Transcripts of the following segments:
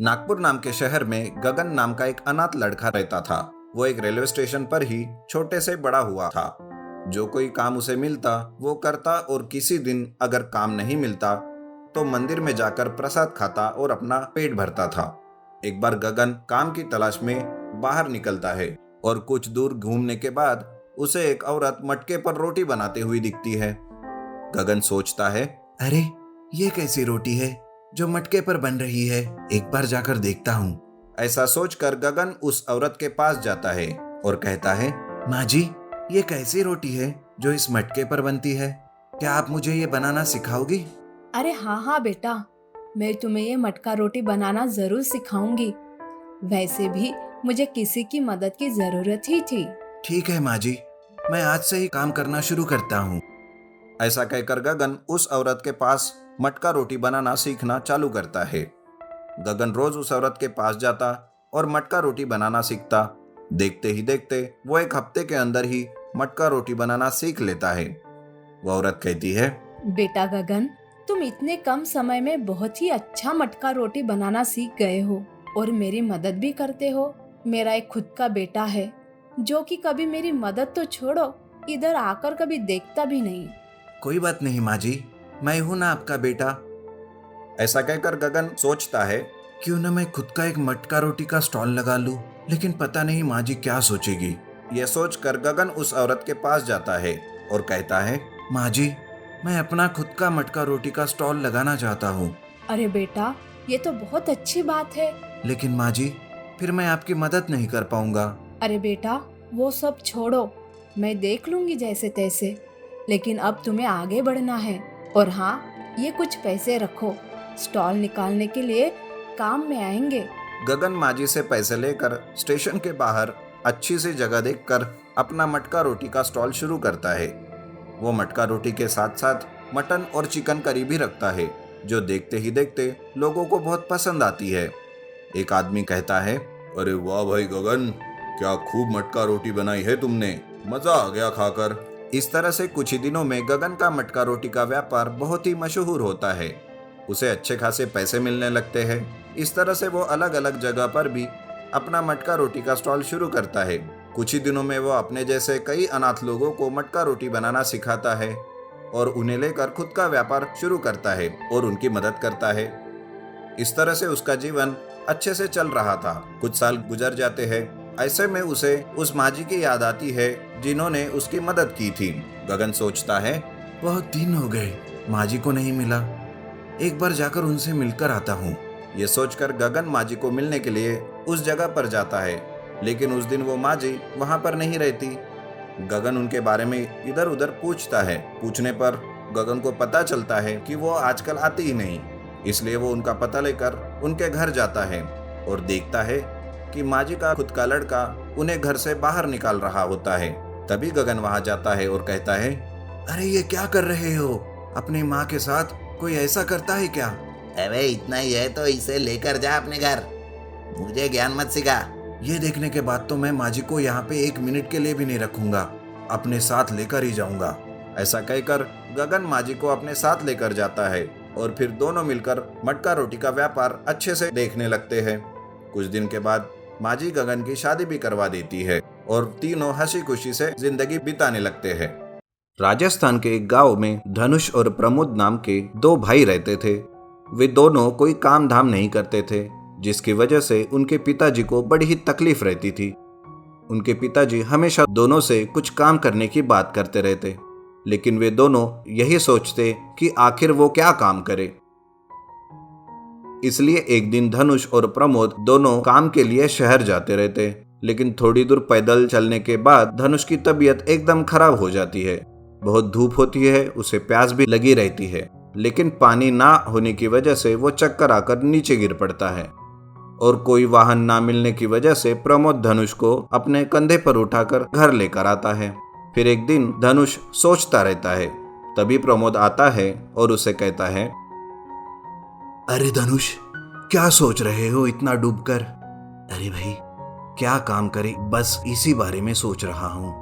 नागपुर नाम के शहर में गगन नाम का एक अनाथ लड़का रहता था। वो एक रेलवे स्टेशन पर ही छोटे से बड़ा हुआ था। जो कोई काम उसे मिलता वो करता और किसी दिन अगर काम नहीं मिलता तो मंदिर में जाकर प्रसाद खाता और अपना पेट भरता था। एक बार गगन काम की तलाश में बाहर निकलता है और कुछ दूर घूमने के बाद उसे एक औरत मटके पर रोटी बनाते हुई दिखती है। गगन सोचता है, अरे ये कैसी रोटी है जो मटके पर बन रही है, एक बार जाकर देखता हूँ। ऐसा सोचकर गगन उस औरत के पास जाता है और कहता है, माँ जी, ये कैसी रोटी है जो इस मटके पर बनती है? क्या आप मुझे ये बनाना सिखाओगी? अरे हाँ बेटा, मैं तुम्हें ये मटका रोटी बनाना जरूर सिखाऊंगी। वैसे भी मुझे किसी की मदद की जरूरत ही थी। ठीक है माँ जी, मैं आज से ही काम करना शुरू करता हूँ। ऐसा कहकर गगन उस औरत के पास मटका रोटी बनाना सीखना चालू करता है। गगन रोज उस औरत के पास जाता और मटका रोटी बनाना सीखता। देखते ही देखते वो एक हफ्ते के अंदर ही मटका रोटी बनाना सीख लेता है। वो औरत कहती है, बेटा गगन, तुम इतने कम समय में बहुत ही अच्छा मटका रोटी बनाना सीख गए हो और मेरी मदद भी करते हो। मेरा एक खुद का बेटा है जो कि कभी मेरी मदद तो छोड़ो, इधर आकर कभी देखता भी नहीं। कोई बात नहीं माँ जी, मैं हूं ना आपका बेटा। ऐसा कहकर गगन सोचता है, क्यों न मैं खुद का एक मटका रोटी का स्टॉल लगा लूं, लेकिन पता नहीं माँ जी क्या सोचेगी। यह सोचकर गगन उस औरत के पास जाता है और कहता है, माँ जी, मैं अपना खुद का मटका रोटी का स्टॉल लगाना चाहता हूँ। अरे बेटा, ये तो बहुत अच्छी बात है। लेकिन माँ जी, फिर मैं आपकी मदद नहीं कर पाऊंगा। अरे बेटा, वो सब छोड़ो, मैं देख लूंगी जैसे तैसे। लेकिन अब तुम्हें आगे बढ़ना है। और हाँ, ये कुछ पैसे रखो, स्टॉल निकालने के लिए काम में आएंगे। गगन माजी से पैसे लेकर स्टेशन के बाहर अच्छी सी जगह देखकर अपना मटका रोटी का स्टॉल शुरू करता है। वो मटका रोटी के साथ साथ मटन और चिकन करी भी रखता है, जो देखते ही देखते लोगों को बहुत पसंद आती है। एक आदमी कहता है, अरे वाह भाई गगन, क्या खूब मटका रोटी बनाई है तुमने, मजा आ गया खाकर। इस तरह से कुछ ही दिनों में गगन का मटका रोटी का व्यापार बहुत ही मशहूर होता है। उसे अच्छे खासे पैसे मिलने लगते हैं। इस तरह से वो अलग अलग जगह पर भी अपना मटका रोटी का स्टॉल शुरू करता है। कुछ ही दिनों में वो अपने जैसे कई अनाथ लोगों को मटका रोटी बनाना सिखाता है और उन्हें लेकर खुद का व्यापार शुरू करता है और उनकी मदद करता है। इस तरह से उसका जीवन अच्छे से चल रहा था। कुछ साल गुजर जाते हैं। ऐसे में उसे उस माँ जी की याद आती है जिन्होंने उसकी मदद की थी। गगन सोचता है, बहुत दिन हो गए, माँ जी को नहीं मिला, एक बार जाकर उनसे मिलकर आता हूँ। ये सोचकर गगन माँ जी को मिलने के लिए उस जगह पर जाता है, लेकिन उस दिन वो माँ जी वहाँ पर नहीं रहती। गगन उनके बारे में इधर उधर पूछता है। पूछने पर गगन को पता चलता है कि वो आजकल आती ही नहीं। इसलिए वो उनका पता लेकर उनके घर जाता है और देखता है कि माँ जी का खुद का लड़का उन्हें घर से बाहर निकाल रहा होता है। तभी गगन वहां जाता है और कहता है, अरे ये क्या कर रहे हो? अपनी माँ के साथ कोई ऐसा करता है क्या? अबे इतना ही है तो इसे लेकर जा अपने घर, मुझे ज्ञान मत सिखा। ये देखने के बाद तो मैं माँ जी को यहाँ पे एक मिनट के लिए भी नहीं रखूंगा, अपने साथ लेकर ही जाऊंगा। ऐसा कहकर गगन माँ जी को अपने साथ लेकर जाता है और फिर दोनों मिलकर मटका रोटी का व्यापार अच्छे से देखने लगते हैं। कुछ दिन के बाद माँ जी गगन की शादी भी करवा देती है और तीनों हंसी खुशी से जिंदगी बिताने लगते हैं। राजस्थान के एक गांव में धनुष और प्रमोद नाम के दो भाई रहते थे। वे दोनों कोई काम धाम नहीं करते थे, जिसकी वजह से उनके पिताजी को बड़ी ही तकलीफ रहती थी। उनके पिताजी हमेशा दोनों से कुछ काम करने की बात करते रहते, लेकिन वे दोनों यही सोचते कि आखिर वो क्या काम करे। इसलिए एक दिन धनुष और प्रमोद दोनों काम के लिए शहर जाते रहते, लेकिन थोड़ी दूर पैदल चलने के बाद धनुष की तबीयत एकदम खराब हो जाती है। बहुत धूप होती है, उसे प्यास भी लगी रहती है, लेकिन पानी ना होने की वजह से वो चक्कर आकर नीचे गिर पड़ता है और कोई वाहन ना मिलने की वजह से प्रमोद धनुष को अपने कंधे पर उठाकर घर लेकर आता है। फिर एक दिन धनुष सोचता रहता है। तभी प्रमोद आता है और उसे कहता है, अरे धनुष, क्या सोच रहे हो इतना डूबकर? अरे भाई, क्या काम करे, बस इसी बारे में सोच रहा हूँ।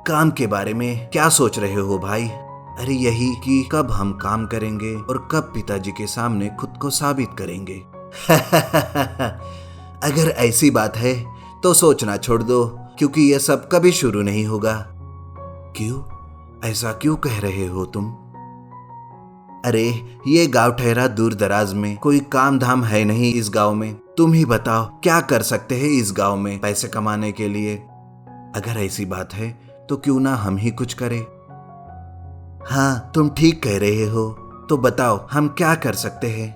काम के बारे में क्या सोच रहे हो भाई? अरे यही कि कब हम काम करेंगे और कब पिताजी के सामने खुद को साबित करेंगे। अगर ऐसी बात है तो सोचना छोड़ दो, क्योंकि यह सब कभी शुरू नहीं होगा। क्यों? ऐसा क्यों कह रहे हो तुम? अरे ये गांव ठहरा दूर दराज में, कोई काम धाम है नहीं इस गांव में। तुम ही बताओ क्या कर सकते हैं इस गांव में पैसे कमाने के लिए। अगर ऐसी बात है तो क्यों ना हम ही कुछ करें। हाँ, तुम ठीक कह रहे हो। तो बताओ हम क्या कर सकते हैं।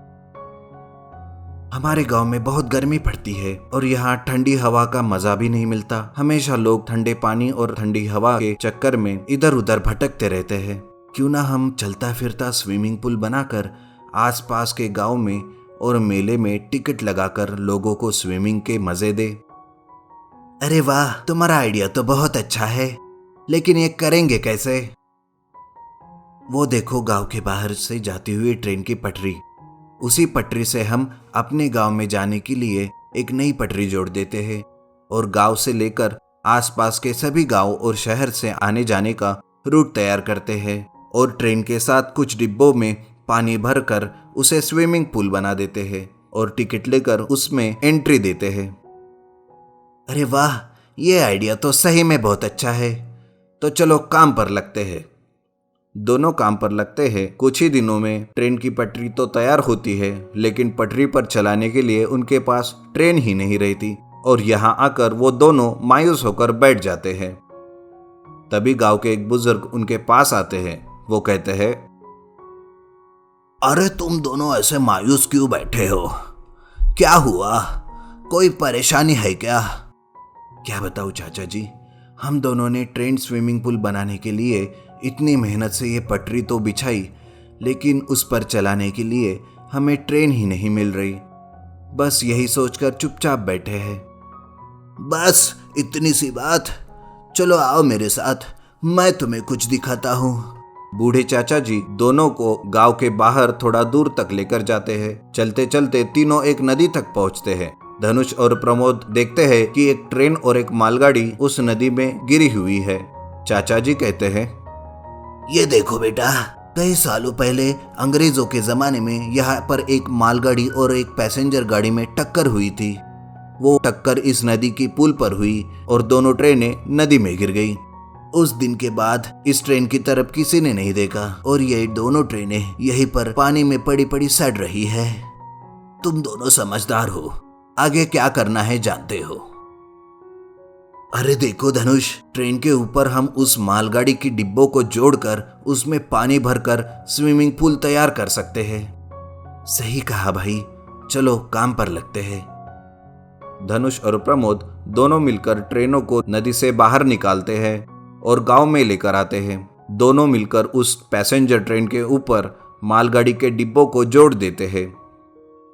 हमारे गांव में बहुत गर्मी पड़ती है और यहाँ ठंडी हवा का मजा भी नहीं मिलता। हमेशा लोग ठंडे पानी और ठंडी हवा के चक्कर में इधर उधर भटकते रहते हैं। क्यों ना हम चलता फिरता स्विमिंग पूल बनाकर आसपास के गांव में और मेले में टिकट लगाकर लोगों को स्विमिंग के मजे दे। अरे वाह, तुम्हारा आइडिया तो बहुत अच्छा है, लेकिन ये करेंगे कैसे? वो देखो गांव के बाहर से जाती हुई ट्रेन की पटरी। उसी पटरी से हम अपने गांव में जाने के लिए एक नई पटरी जोड़ देते हैं और गांव से लेकर आसपास के सभी गांव और शहर से आने जाने का रूट तैयार करते हैं और ट्रेन के साथ कुछ डिब्बों में पानी भरकर उसे स्विमिंग पूल बना देते हैं और टिकट लेकर उसमें एंट्री देते हैं। अरे वाह, ये आइडिया तो सही में बहुत अच्छा है। तो चलो काम पर लगते हैं। दोनों काम पर लगते हैं। कुछ ही दिनों में ट्रेन की पटरी तो तैयार होती है, लेकिन पटरी पर चलाने के लिए उनके पास ट्रेन ही नहीं रहती और यहाँ आकर वो दोनों मायूस होकर बैठ जाते हैं। तभी गांव के एक बुजुर्ग उनके पास आते हैं। वो कहते हैं, अरे तुम दोनों ऐसे मायूस क्यों बैठे हो? क्या हुआ? कोई परेशानी है क्या? क्या बताऊं चाचा जी, हम दोनों ने ट्रेन स्विमिंग पूल बनाने के लिए इतनी मेहनत से ये पटरी तो बिछाई, लेकिन उस पर चलाने के लिए हमें ट्रेन ही नहीं मिल रही। बस यही सोचकर चुपचाप बैठे हैं। बस इतनी सी बात? चलो आओ मेरे साथ, मैं तुम्हें कुछ दिखाता हूँ। बूढ़े चाचा जी दोनों को गांव के बाहर थोड़ा दूर तक लेकर जाते हैं। चलते चलते तीनों एक नदी तक पहुँचते हैं। धनुष और प्रमोद देखते हैं कि एक ट्रेन और एक मालगाड़ी उस नदी में गिरी हुई है। चाचा जी कहते हैं, ये देखो बेटा, कई सालों पहले अंग्रेजों के जमाने में यहाँ पर एक मालगाड़ी और एक पैसेंजर गाड़ी में टक्कर हुई थी। वो टक्कर इस नदी की पुल पर हुई और दोनों ट्रेनें नदी में गिर गई। उस दिन के बाद इस ट्रेन की तरफ किसी ने नहीं देखा और ये दोनों ट्रेनें यहीं पर पानी में पड़ी पड़ी सड़ रही है। तुम दोनों समझदार हो, आगे क्या करना है जानते हो। अरे देखो धनुष, ट्रेन के ऊपर हम उस मालगाड़ी की डिब्बों को जोड़कर उसमें पानी भरकर स्विमिंग पूल तैयार कर सकते हैं। सही कहा भाई, चलो काम पर लगते हैं। धनुष और प्रमोद दोनों मिलकर ट्रेनों को नदी से बाहर निकालते हैं और गांव में लेकर आते हैं। दोनों मिलकर उस पैसेंजर ट्रेन के ऊपर मालगाड़ी के डिब्बों को जोड़ देते हैं।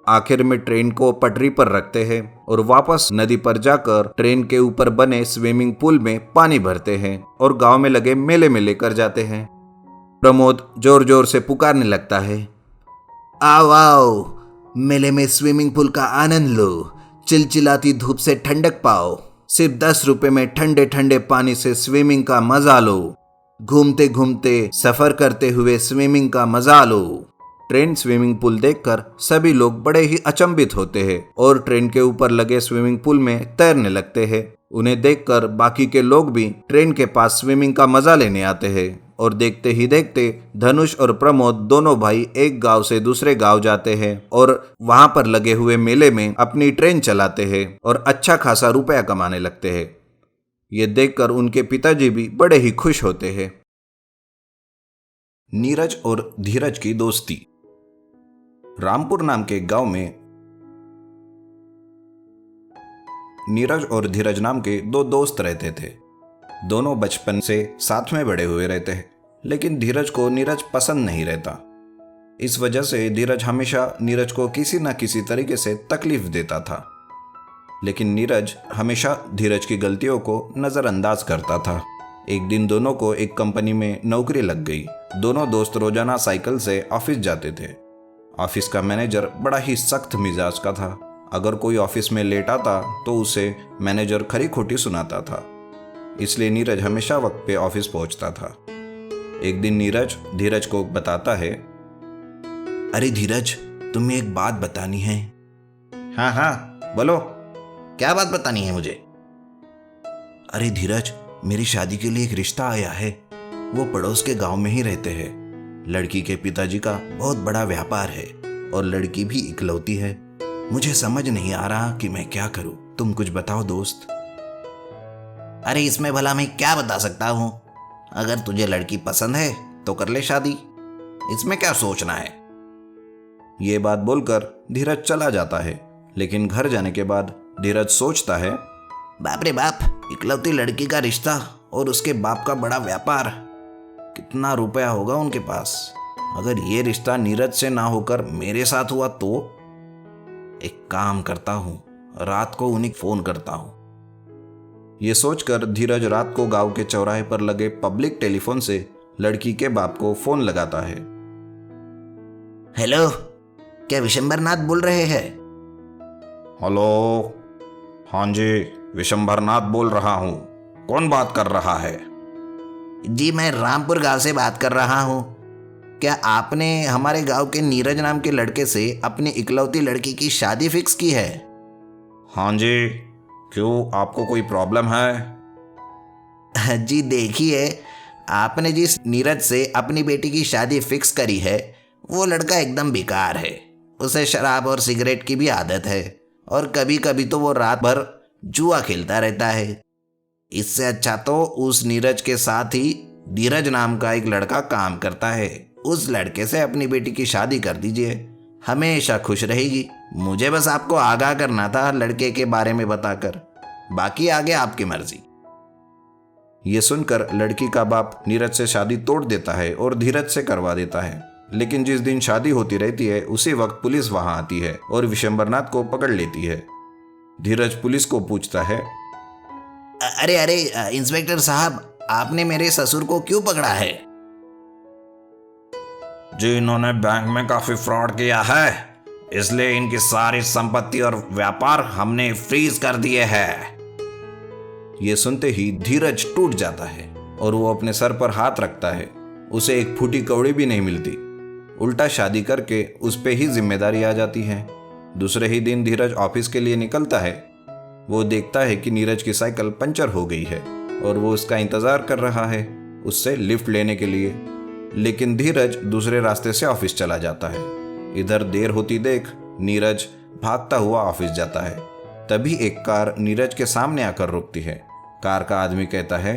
आखिर में ट्रेन को पटरी पर रखते हैं और वापस नदी पर जाकर ट्रेन के ऊपर बने स्विमिंग पूल में पानी भरते हैं और गांव में लगे मेले में लेकर जाते हैं। प्रमोद जोर जोर से पुकारने लगता है, आओ आओ, मेले में स्विमिंग पूल का आनंद लो, चिलचिलाती धूप से ठंडक पाओ, सिर्फ 10 रुपए में ठंडे ठंडे पानी से स्विमिंग का मजा लो, घूमते घूमते सफर करते हुए स्विमिंग का मजा लो। ट्रेन स्विमिंग पूल देखकर सभी लोग बड़े ही अचंभित होते हैं और ट्रेन के ऊपर लगे स्विमिंग पूल में तैरने लगते हैं। उन्हें देखकर बाकी के लोग भी ट्रेन के पास स्विमिंग का मजा लेने आते हैं और देखते ही देखते धनुष और प्रमोद दोनों भाई एक गांव से दूसरे गांव जाते हैं और वहां पर लगे हुए मेले में अपनी ट्रेन चलाते हैं और अच्छा खासा रुपया कमाने लगते हैं। ये देखकर उनके पिताजी भी बड़े ही खुश होते हैं। नीरज और धीरज की दोस्ती। रामपुर नाम के गांव में नीरज और धीरज नाम के दो दोस्त रहते थे। दोनों बचपन से साथ में बड़े हुए रहते हैं, लेकिन धीरज को नीरज पसंद नहीं रहता। इस वजह से धीरज हमेशा नीरज को किसी न किसी तरीके से तकलीफ देता था, लेकिन नीरज हमेशा धीरज की गलतियों को नज़रअंदाज करता था। एक दिन दोनों को एक कंपनी में नौकरी लग गई। दोनों दोस्त रोजाना साइकिल से ऑफिस जाते थे। ऑफिस का मैनेजर बड़ा ही सख्त मिजाज का था। अगर कोई ऑफिस में लेट आता तो उसे मैनेजर खरी खोटी सुनाता था, इसलिए नीरज हमेशा वक्त पे ऑफिस पहुंचता था। एक दिन नीरज धीरज को बताता है, अरे धीरज, तुम्हें एक बात बतानी है। हाँ हाँ बोलो। क्या बात बतानी है मुझे? अरे धीरज, मेरी शादी के लिए एक रिश्ता आया है। वो पड़ोस के गांव में ही रहते हैं। लड़की के पिताजी का बहुत बड़ा व्यापार है और लड़की भी इकलौती है। मुझे समझ नहीं आ रहा कि मैं क्या करूं। तुम कुछ बताओ दोस्त। अरे इसमें भला मैं क्या बता सकता हूँ? अगर तुझे लड़की पसंद है तो कर ले शादी, इसमें क्या सोचना है। ये बात बोलकर धीरज चला जाता है, लेकिन घर जाने के बाद धीरज सोचता है, बाप रे बाप, इकलौती लड़की का रिश्ता और उसके बाप का बड़ा व्यापार, कितना रुपया होगा उनके पास। अगर ये रिश्ता नीरज से ना होकर मेरे साथ हुआ तो एक काम करता हूँ, रात को उन्हें फोन करता हूँ। ये सोचकर धीरज रात को गांव के चौराहे पर लगे पब्लिक टेलीफोन से लड़की के बाप को फोन लगाता है। हेलो, क्या विशंबरनाथ बोल रहे हैं? हेलो, हाँ जी विशंबरनाथ बोल रहा हूँ। कौन बात कर रहा है? जी मैं रामपुर गांव से बात कर रहा हूँ। क्या आपने हमारे गांव के नीरज नाम के लड़के से अपनी इकलौती लड़की की शादी फिक्स की है? हाँ जी, क्यों आपको कोई प्रॉब्लम है? जी देखिए, आपने जिस नीरज से अपनी बेटी की शादी फिक्स करी है वो लड़का एकदम बेकार है। उसे शराब और सिगरेट की भी आदत है और कभी कभी तो वो रात भर जुआ खेलता रहता है। इससे अच्छा तो उस नीरज के साथ ही धीरज नाम का एक लड़का काम करता है। उस लड़के से अपनी बेटी की शादी कर दीजिए, हमेशा खुश रहेगी। मुझे बस आपको आगाह करना था लड़के के बारे में बताकर, बाकी आगे आपकी मर्जी। ये सुनकर लड़की का बाप नीरज से शादी तोड़ देता है और धीरज से करवा देता है। लेकिन जिस दिन शादी होती रहती है उसी वक्त पुलिस वहां आती है और विशंबरनाथ को पकड़ लेती है। धीरज पुलिस को पूछता है, अरे अरे इंस्पेक्टर साहब, आपने मेरे ससुर को क्यों पकड़ा है? जी इन्होंने बैंक में काफी फ्रॉड किया है, इसलिए इनकी सारी संपत्ति और व्यापार हमने फ्रीज कर दिए हैं। ये सुनते ही धीरज टूट जाता है और वो अपने सर पर हाथ रखता है। उसे एक फूटी कौड़ी भी नहीं मिलती, उल्टा शादी करके उस पे ही जिम्मेदारी आ जाती है। दूसरे ही दिन धीरज ऑफिस के लिए निकलता है। वो देखता है कि नीरज की साइकिल पंचर हो गई है और वो उसका इंतजार कर रहा है उससे लिफ्ट लेने के लिए। लेकिन धीरज दूसरे रास्ते से ऑफिस चला जाता है। इधर देर होती देख नीरज भागता हुआ ऑफिस जाता है। तभी एक कार नीरज के सामने आकर रुकती है। कार का आदमी कहता है,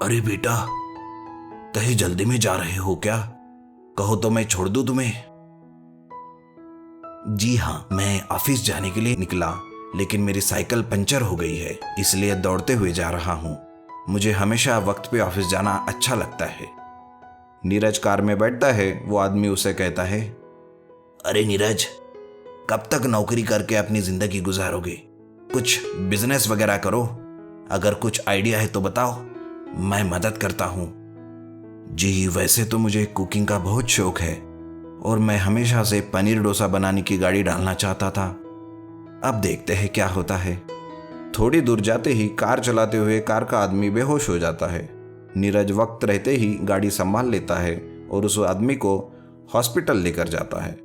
अरे बेटा, कहीं जल्दी में जा रहे हो क्या? कहो तो मैं छोड़ दूं तुम्हें। जी हाँ, मैं ऑफिस जाने के लिए निकला, लेकिन मेरी साइकिल पंचर हो गई है, इसलिए दौड़ते हुए जा रहा हूँ। मुझे हमेशा वक्त पे ऑफिस जाना अच्छा लगता है। नीरज कार में बैठता है। वो आदमी उसे कहता है, अरे नीरज, कब तक नौकरी करके अपनी जिंदगी गुजारोगे? कुछ बिजनेस वगैरह करो। अगर कुछ आइडिया है तो बताओ, मैं मदद करता हूँ। जी वैसे तो मुझे कुकिंग का बहुत शौक है और मैं हमेशा से पनीर डोसा बनाने की गाड़ी डालना चाहता था। अब देखते हैं क्या होता है। थोड़ी दूर जाते ही कार चलाते हुए कार का आदमी बेहोश हो जाता है। नीरज वक्त रहते ही गाड़ी संभाल लेता है और उस आदमी को हॉस्पिटल लेकर जाता है।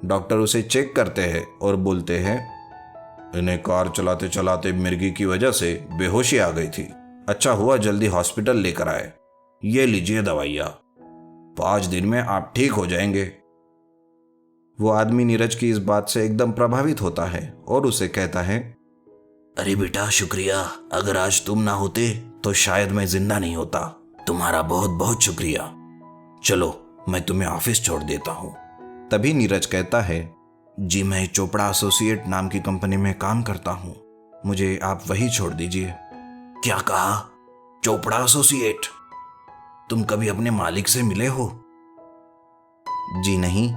डॉक्टर उसे चेक करते हैं और बोलते हैं, इन्हें कार चलाते चलाते मिर्गी की वजह से बेहोशी आ गई थी। अच्छा हुआ जल्दी हॉस्पिटल लेकर आए। ये लीजिए दवाइयाँ, 5 दिन में आप ठीक हो जाएंगे। वो आदमी नीरज की इस बात से एकदम प्रभावित होता है और उसे कहता है, अरे बेटा शुक्रिया, अगर आज तुम ना होते तो शायद मैं जिंदा नहीं होता। तुम्हारा बहुत बहुत शुक्रिया। चलो मैं तुम्हें ऑफिस छोड़ देता हूँ। तभी नीरज कहता है, जी मैं चोपड़ा एसोसिएट नाम की कंपनी में काम करता हूँ, मुझे आप वही छोड़ दीजिए। क्या कहा? चोपड़ा एसोसिएट? तुम कभी अपने मालिक से मिले हो? जी नहीं,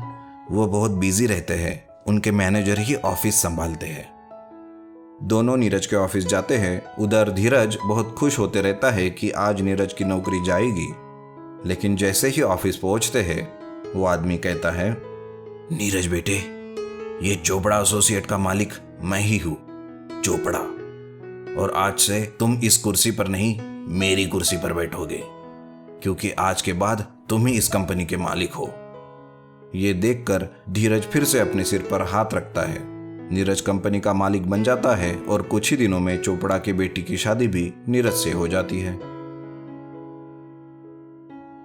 वो बहुत बिजी रहते हैं, उनके मैनेजर ही ऑफिस संभालते हैं। दोनों नीरज के ऑफिस जाते हैं। उधर धीरज बहुत खुश होते रहता है कि आज नीरज की नौकरी जाएगी। लेकिन जैसे ही ऑफिस पहुंचते हैं वो आदमी कहता है, नीरज बेटे, ये चोपड़ा एसोसिएट का मालिक मैं ही हूँ, चोपड़ा, और आज से तुम इस कुर्सी पर नहीं मेरी कुर्सी पर बैठोगे, क्योंकि आज के बाद तुम ही इस कंपनी के मालिक हो। ये देखकर धीरज फिर से अपने सिर पर हाथ रखता है नीरज कंपनी का मालिक बन जाता है और कुछ ही दिनों में चोपड़ा की बेटी की शादी भी नीरज से हो जाती है।